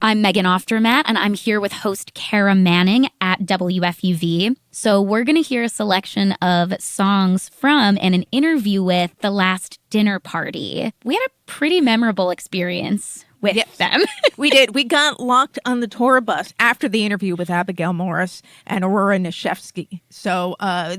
I'm Megan Oftermatt, and I'm here with host Kara Manning at WFUV. So we're going to hear a selection of songs from and an interview with The Last Dinner Party. We had a pretty memorable experience with them. We did. We got locked on the tour bus after the interview with Abigail Morris and Aurora Nashevsky. So, I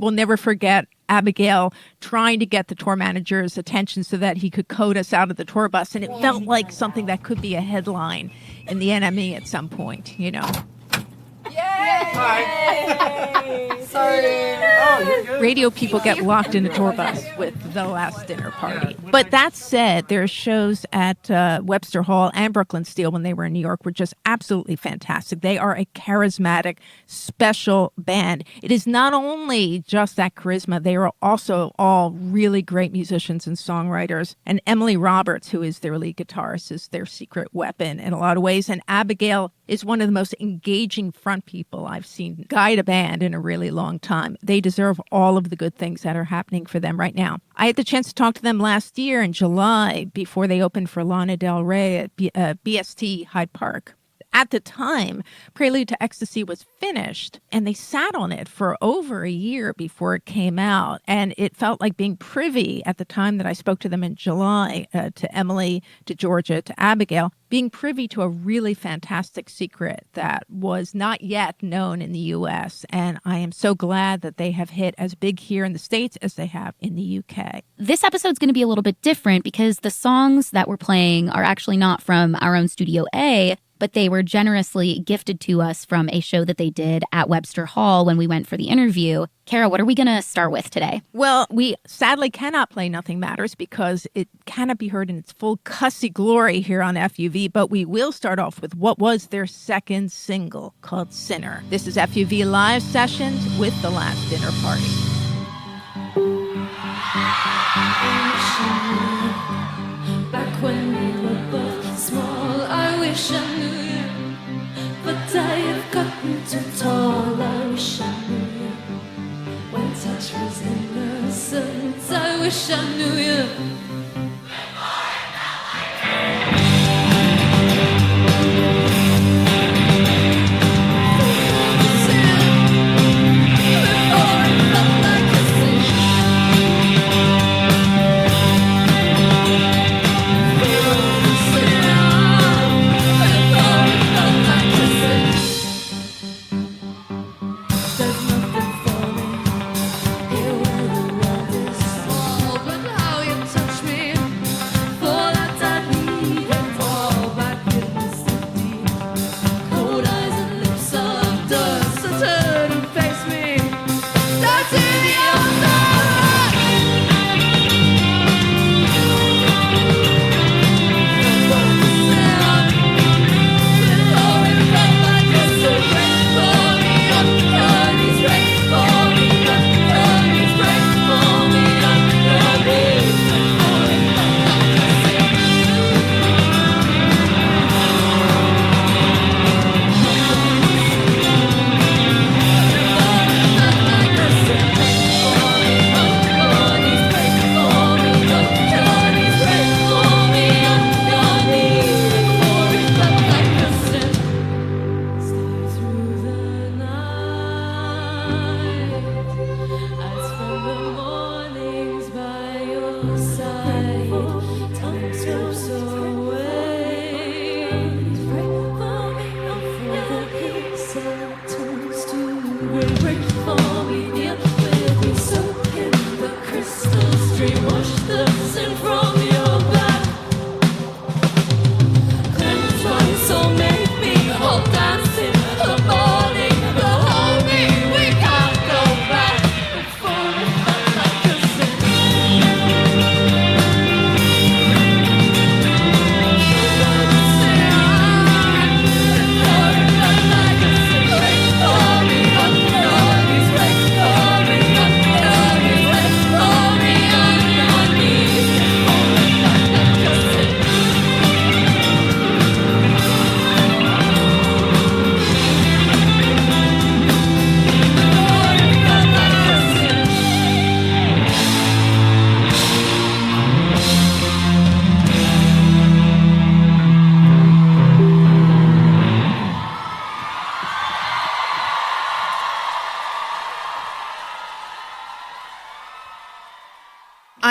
will never forget Abigail trying to get the tour manager's attention so that he could code us out of the tour bus. And it felt like something that could be a headline in the NME at some point, you know. Yay! Hi. Sorry. Oh, you're good. Radio people get locked in a tour bus with The Last Dinner Party. But that said, their shows at Webster Hall and Brooklyn Steel when they were in New York were just absolutely fantastic. They are a charismatic, special band. It is not only just that charisma, they are also all really great musicians and songwriters. And Emily Roberts, who is their lead guitarist, is their secret weapon in a lot of ways. And Abigail is one of the most engaging front people I've seen guide a band in a really long time. They deserve all of the good things that are happening for them right now. I had the chance to talk to them last year in July before they opened for Lana Del Rey at BST Hyde Park. At the time, Prelude to Ecstasy was finished, and they sat on it for over a year before it came out. And it felt like being privy at the time that I spoke to them in July, to Emily, to Georgia, to Abigail, being privy to a really fantastic secret that was not yet known in the U.S. And I am so glad that they have hit as big here in the States as they have in the U.K. This episode's going to be a little bit different because the songs that we're playing are actually not from our own Studio A, but they were generously gifted to us from a show that they did at Webster Hall when we went for the interview. Kara, what are we going to start with today? Well, we sadly cannot play Nothing Matters because it cannot be heard in its full cussy glory here on FUV, but we will start off with what was their second single called Sinner. This is FUV Live Sessions with The Last Dinner Party. Back when we were both small, I wish I knew you, but I have gotten too tall. I wish I knew you when touch was innocent. I wish I knew you.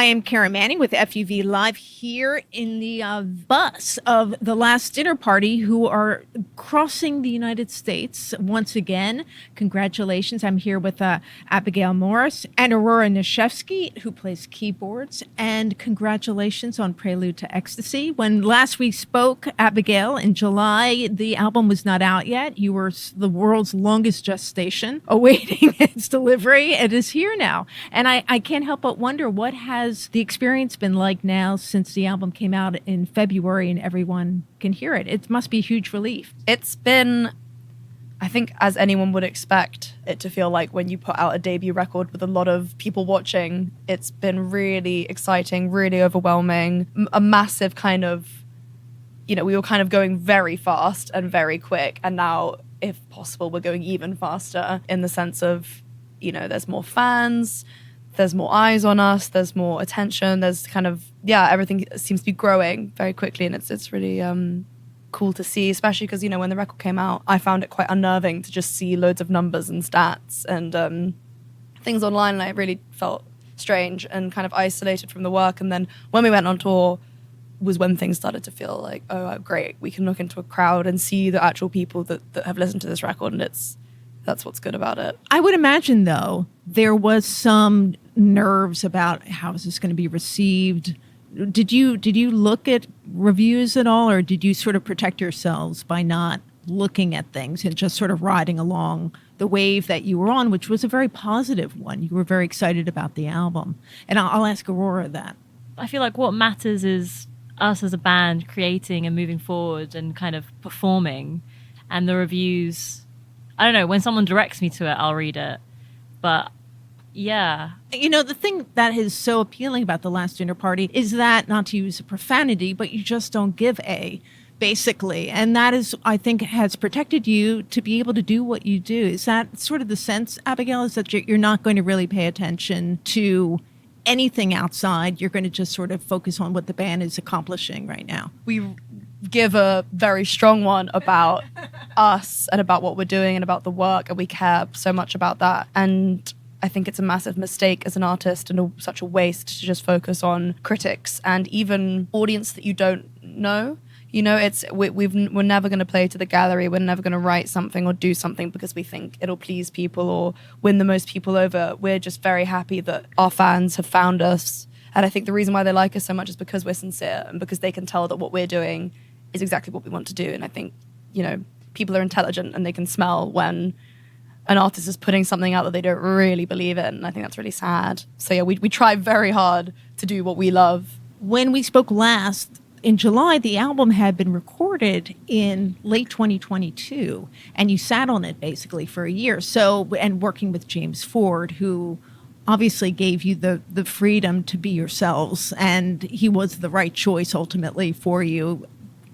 I am Kara Manning with FUV Live here in the bus of The Last Dinner Party, who are crossing the United States once again. Congratulations. I'm here with Abigail Morris and Aurora Nashevsky, who plays keyboards. And congratulations on Prelude to Ecstasy. When last we spoke, Abigail, in July, the album was not out yet. You were the world's longest gestation awaiting its delivery. It is here now. And I can't help but wonder, what has the experience been like now since the album came out in February and everyone can hear it? It must be a huge relief. It's been, I think, as anyone would expect it to feel like when you put out a debut record with a lot of people watching. It's been really exciting, really overwhelming, a massive kind of, we were kind of going very fast and very quick. And now, if possible, we're going even faster in the sense of, there's more fans, there's more eyes on us, there's more attention, there's kind of, everything seems to be growing very quickly, and it's really cool to see, especially because, when the record came out, I found it quite unnerving to just see loads of numbers and stats and things online, and I really felt strange and kind of isolated from the work. And then when we went on tour was when things started to feel like, oh, great, we can look into a crowd and see the actual people that have listened to this record, and that's what's good about it. I would imagine, though, there was some nerves about how is this going to be received. Did you look at reviews at all, or did you sort of protect yourselves by not looking at things and just sort of riding along the wave that you were on, which was a very positive one? You were very excited about the album. And I'll ask Aurora that. I feel like what matters is us as a band creating and moving forward and kind of performing, and the reviews, I don't know, when someone directs me to it, I'll read it. But yeah. The thing that is so appealing about The Last Dinner Party is that, not to use a profanity, but you just don't give a, basically. And that is, I think, has protected you to be able to do what you do. Is that sort of the sense, Abigail, is that you're not going to really pay attention to anything outside? You're going to just sort of focus on what the band is accomplishing right now? We give a very strong one about us and about what we're doing and about the work, and we care so much about that. And I think it's a massive mistake as an artist and such a waste to just focus on critics and even audience that you don't know. We're never going to play to the gallery. We're never going to write something or do something because we think it'll please people or win the most people over. We're just very happy that our fans have found us. And I think the reason why they like us so much is because we're sincere and because they can tell that what we're doing is exactly what we want to do. And I think, people are intelligent and they can smell when an artist is putting something out that they don't really believe in. And I think that's really sad. So we try very hard to do what we love. When we spoke last, in July, the album had been recorded in late 2022, and you sat on it basically for a year. So, and working with James Ford, who obviously gave you the freedom to be yourselves, and he was the right choice ultimately for you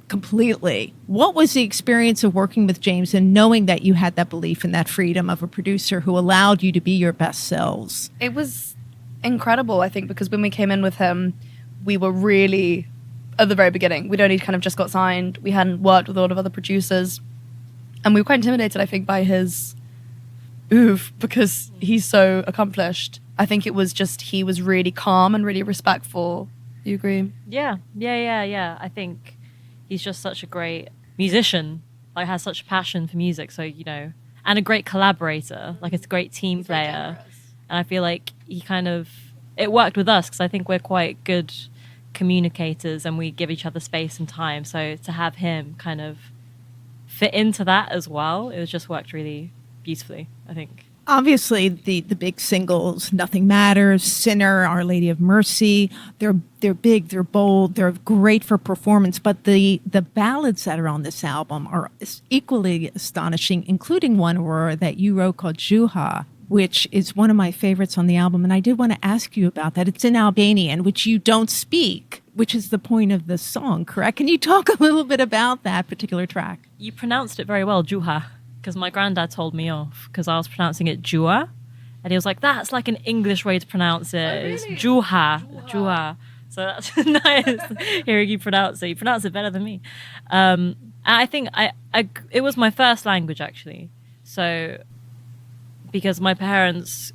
completely. What was the experience of working with James and knowing that you had that belief and that freedom of a producer who allowed you to be your best selves? It was incredible, I think, because when we came in with him, we were really, at the very beginning, we'd only kind of just got signed. We hadn't worked with a lot of other producers. And we were quite intimidated, I think, by his oof, because he's so accomplished. I think it was just, he was really calm and really respectful. You agree? Yeah. I think he's just such a great musician, like has such a passion for music. So, and a great collaborator, like it's a great team player. And I feel like it worked with us because I think we're quite good communicators and we give each other space and time. So to have him kind of fit into that as well, it was just worked really beautifully, I think. Obviously, the big singles, Nothing Matters, Sinner, Our Lady of Mercy, they're big, they're bold, they're great for performance, but the ballads that are on this album are equally astonishing, including one, Aurora, that you wrote called Juha, which is one of my favorites on the album. And I did want to ask you about that. It's in Albanian, which you don't speak, which is the point of the song, correct? Can you talk a little bit about that particular track? You pronounced it very well, Juha, because my granddad told me off because I was pronouncing it Jua. And he was like, that's like an English way to pronounce it. Oh, really? It's Juha. So that's nice hearing you pronounce it. You pronounce it better than me. And I think it was my first language, actually. So because my parents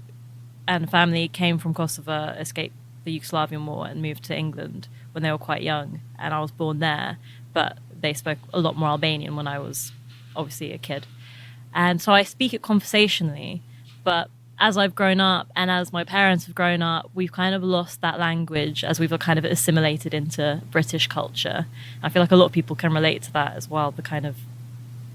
and family came from Kosovo, escaped the Yugoslavian war and moved to England when they were quite young, and I was born there, but they spoke a lot more Albanian when I was obviously a kid. And so I speak it conversationally, but as I've grown up and as my parents have grown up, we've kind of lost that language as we've kind of assimilated into British culture. I feel like a lot of people can relate to that as well, the kind of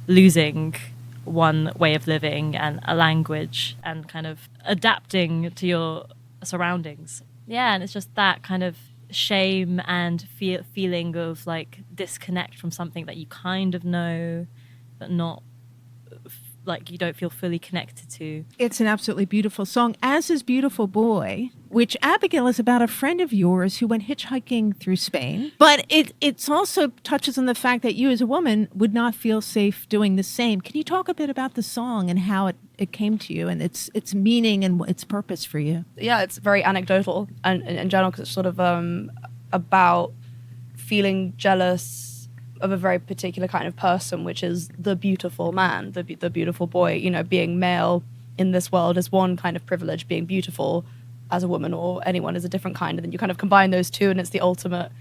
losing one way of living and a language and kind of adapting to your surroundings. Yeah, and it's just that kind of shame and feeling of like disconnect from something that you kind of know, but not like you don't feel fully connected to. It's an absolutely beautiful song, as is Beautiful Boy, which, Abigail, is about a friend of yours who went hitchhiking through Spain. But it's also touches on the fact that you as a woman would not feel safe doing the same. Can you talk a bit about the song and how it came to you and its meaning and its purpose for you? Yeah, it's very anecdotal and in general, because it's sort of about feeling jealous of a very particular kind of person, which is the beautiful man, the beautiful boy. You know, being male in this world is one kind of privilege. Being beautiful as a woman or anyone is a different kind. And then you kind of combine those two, and it's the ultimate,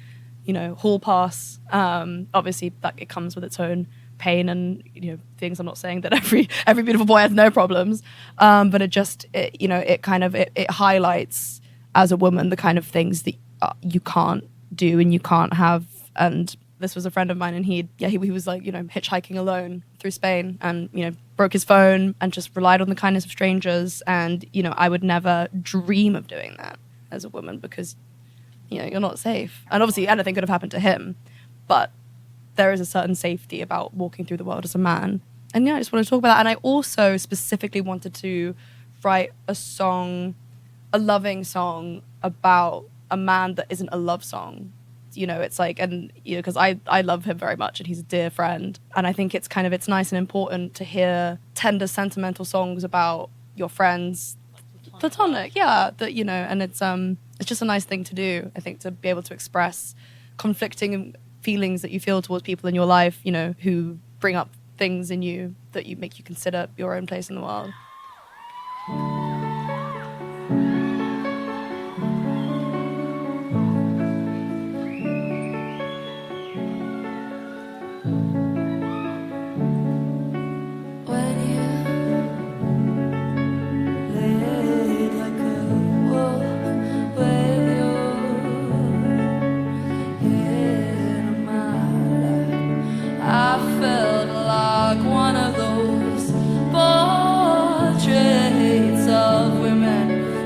you know, hall pass. Obviously, that it comes with its own pain and, you know, things. I'm not saying that every beautiful boy has no problems, but it highlights as a woman the kind of things that you can't do and you can't have. And this was a friend of mine, and he was like, you know, hitchhiking alone through Spain, and, you know, broke his phone and just relied on the kindness of strangers. And, you know, I would never dream of doing that as a woman, because, you know, you're not safe. And obviously anything could have happened to him, but there is a certain safety about walking through the world as a man. And yeah, I just want to talk about that. And I also specifically wanted to write a song, a loving song about a man that isn't a love song. You know, it's like, and, you know, because I love him very much and he's a dear friend. And I think it's nice and important to hear tender, sentimental songs about your friends. Platonic, yeah. That, you know, and it's just a nice thing to do, I think, to be able to express conflicting feelings that you feel towards people in your life, you know, who bring up things in you that make you consider your own place in the world.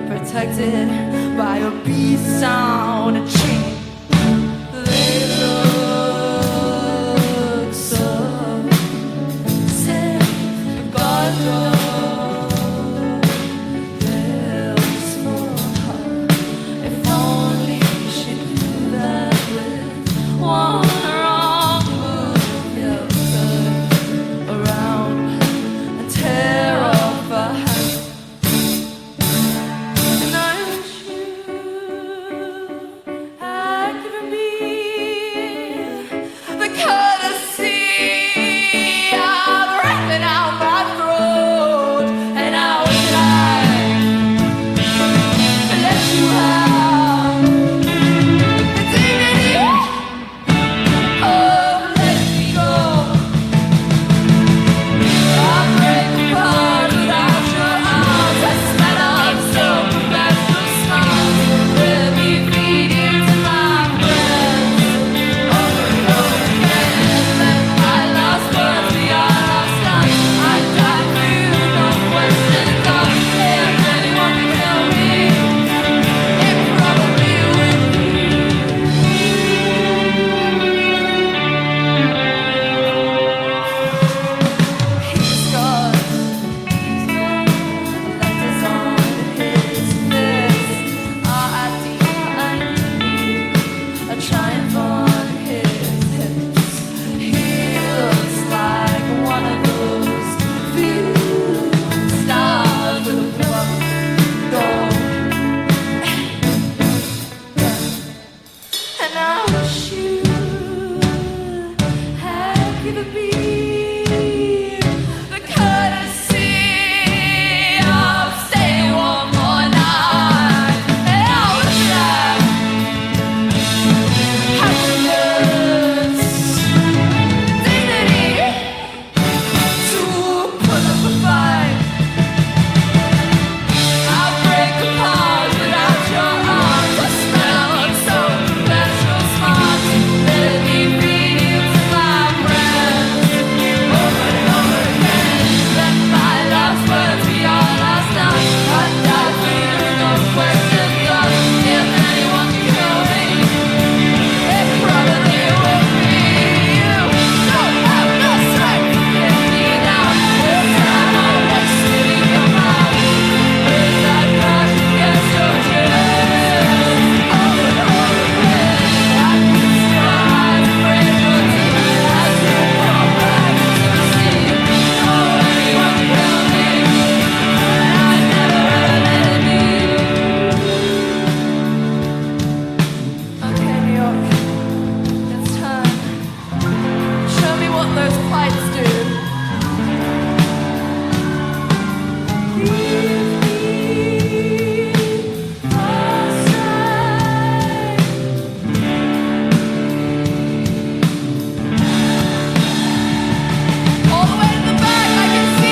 Protected by a beast sound and chain. They look so safe, God knows for her. If only she knew that with one wrong move, you'll turn around and tear off her hand. on those pipes, dude. All the way to the back, I can see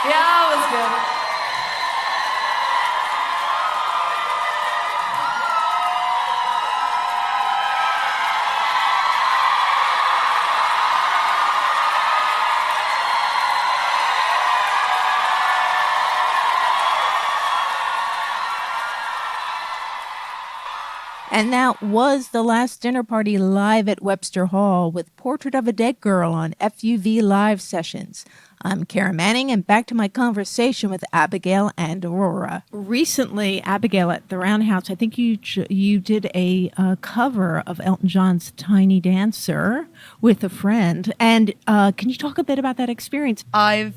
Yeah, it was good. And that was The Last Dinner Party live at Webster Hall with Portrait of a Dead Girl on FUV Live Sessions. I'm Kara Manning, and back to my conversation with Abigail and Aurora. Recently, Abigail, at the Roundhouse, I think you did a cover of Elton John's Tiny Dancer with a friend. And can you talk a bit about that experience? I've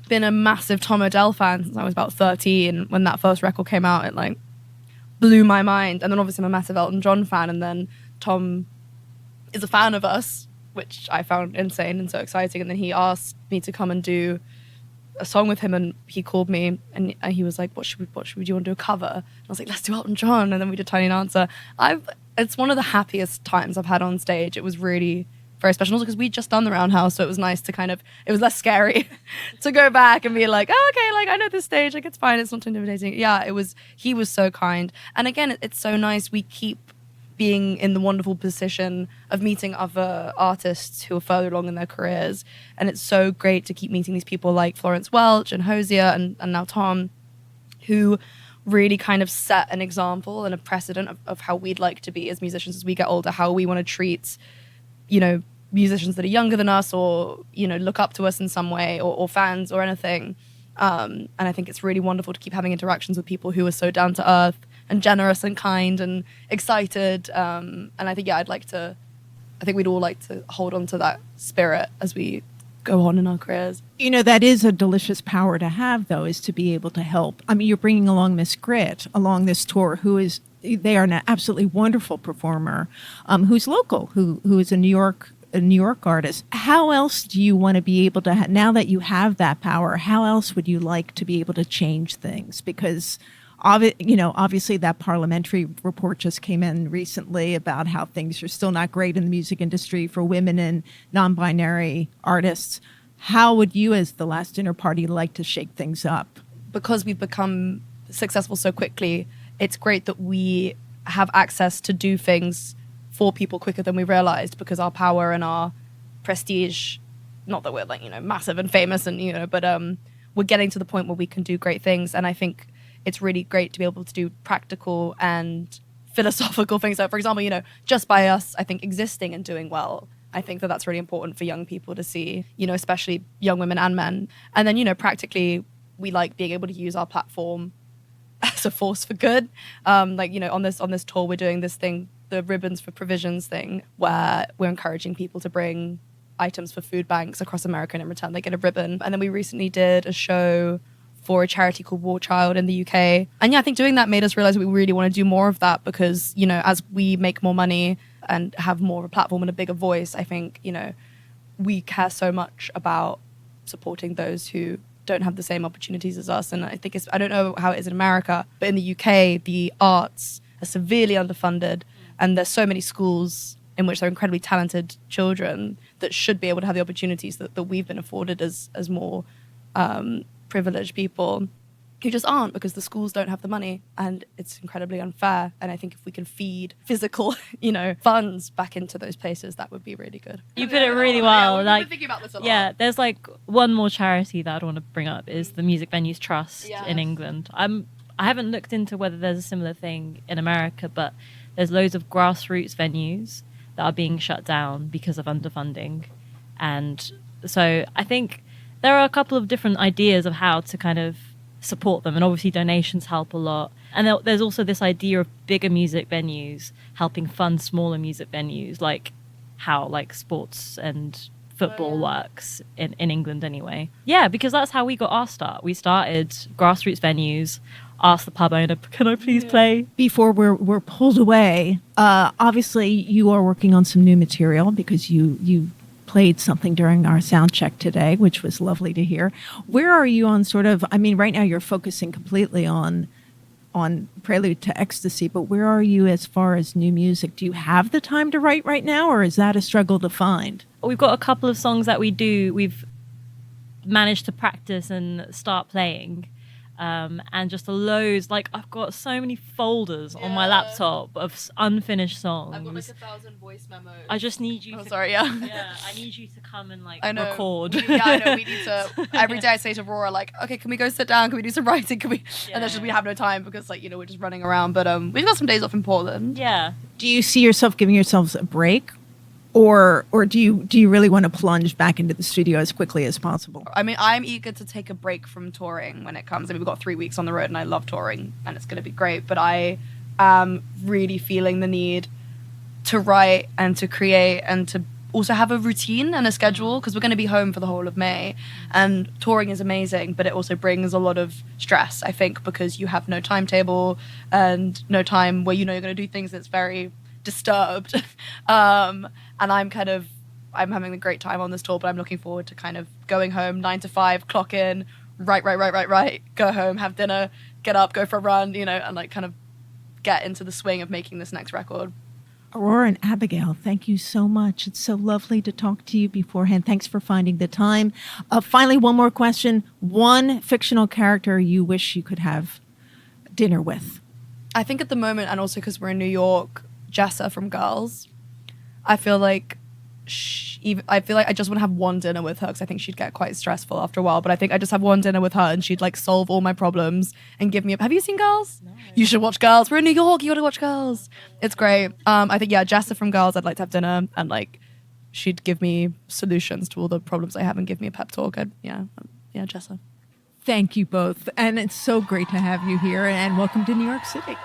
been a massive Tom Odell fan since I was about 13. When that first record came out, it like blew my mind. And then obviously I'm a massive Elton John fan, and then Tom is a fan of us, which I found insane and so exciting. And then he asked me to come and do a song with him, and he called me and he was like, what should we do? You want to do a cover? And I was like, let's do Elton John. And then we did Tiny Dancer. It's one of the happiest times I've had on stage. It was really very special, also because we'd just done the Roundhouse, so it was nice to it was less scary to go back and be like, oh, okay, like I know this stage, like it's fine, it's not too intimidating. Yeah, he was so kind. And again, it's so nice. We keep being in the wonderful position of meeting other artists who are further along in their careers. And it's so great to keep meeting these people like Florence Welch and Hosier and now Tom, who really kind of set an example and a precedent of how we'd like to be as musicians as we get older, how we want to treat, musicians that are younger than us or, look up to us in some way or fans or anything. And I think it's really wonderful to keep having interactions with people who are so down to earth and generous and kind and excited. And I think, I think we'd all like to hold on to that spirit as we go on in our careers. That is a delicious power to have, though, is to be able to help. I mean, you're bringing along Miss Grit along this tour, they are an absolutely wonderful performer, who's local, who is a New York artist. How else do you want to be able to, now that you have that power, how else would you like to be able to change things? Because obviously that parliamentary report just came in recently about how things are still not great in the music industry for women and non-binary artists. How would you, as The Last Dinner Party, like to shake things up? Because we've become successful so quickly, it's great that we have access to do things for people quicker than we realized, because our power and our prestige, not that we're massive and famous and, but we're getting to the point where we can do great things. And I think it's really great to be able to do practical and philosophical things. So, for example, just by us, I think, existing and doing well, I think that that's really important for young people to see, especially young women and men. And then, practically, we like being able to use our platform as a force for good. On this tour, we're doing this thing, the Ribbons for Provisions thing, where we're encouraging people to bring items for food banks across America, and in return they get a ribbon. And then we recently did a show for a charity called War Child in the UK. And yeah, I think doing that made us realize we really want to do more of that because, you know, as we make more money and have more of a platform and a bigger voice, I think, you know, we care so much about supporting those who don't have the same opportunities as us. And I think I don't know how it is in America, but in the UK, the arts are severely underfunded. And there's so many schools in which there are incredibly talented children that should be able to have the opportunities that we've been afforded as more privileged people who just aren't because the schools don't have the money, and it's incredibly unfair. And I think if we can feed physical, you know, funds back into those places, that would be really good. You put it really well. We've Like, been thinking about this a lot. yeah, there's like one more charity that I'd want to bring up is the Music Venues Trust in England. I haven't looked into whether there's a similar thing in America, but there's loads of grassroots venues that are being shut down because of underfunding. And so I think there are a couple of different ideas of how to kind of support them. And obviously donations help a lot. And there's also this idea of bigger music venues helping fund smaller music venues, like how like sports and football works in England anyway. Yeah, because that's how we got our start. We started grassroots venues, asked the pub owner, can I please play? Before we're pulled away, obviously you are working on some new material because you played something during our sound check today, which was lovely to hear. Where are you on sort of, I mean, right now you're focusing completely on Prelude to Ecstasy, but where are you as far as new music? Do you have the time to write right now, or is that a struggle to find? We've got a couple of songs that we've managed to practice and start playing. And just loads, like I've got so many folders on my laptop of unfinished songs. I've got like 1,000 voice memos. I just need you yeah. I need you to come and like record. I know. We need to. Every day I say to Aurora, like, okay, can we go sit down? Can we do some writing? Can we? And then we have no time because, like, you know, we're just running around. But we've got some days off in Portland. Yeah. Do you see yourself giving yourselves a break? Or do you really want to plunge back into the studio as quickly as possible? I mean, I'm eager to take a break from touring when it comes. I mean, we've got 3 weeks on the road and I love touring and it's going to be great. But I am really feeling the need to write and to create and to also have a routine and a schedule because we're going to be home for the whole of May. And touring is amazing, but it also brings a lot of stress, I think, because you have no timetable and no time where you know you're going to do things that's very disturbed. And I'm having a great time on this tour, but I'm looking forward to kind of going home 9 to 5, clock in, write, go home, have dinner, get up, go for a run, you know, and like kind of get into the swing of making this next record. Aurora and Abigail, thank you so much. It's so lovely to talk to you beforehand. Thanks for finding the time. Finally, one more question. One fictional character you wish you could have dinner with? I think at the moment, and also because we're in New York, Jessa from Girls. I feel like I just want to have one dinner with her because I think she'd get quite stressful after a while. But I think I just have one dinner with her and she'd like solve all my problems and give me. Have you seen Girls? No. You should watch Girls. We're in New York. You got to watch Girls. It's great. I think Jessa from Girls. I'd like to have dinner and like she'd give me solutions to all the problems I have and give me a pep talk. Jessa. Thank you both, and it's so great to have you here. And welcome to New York City.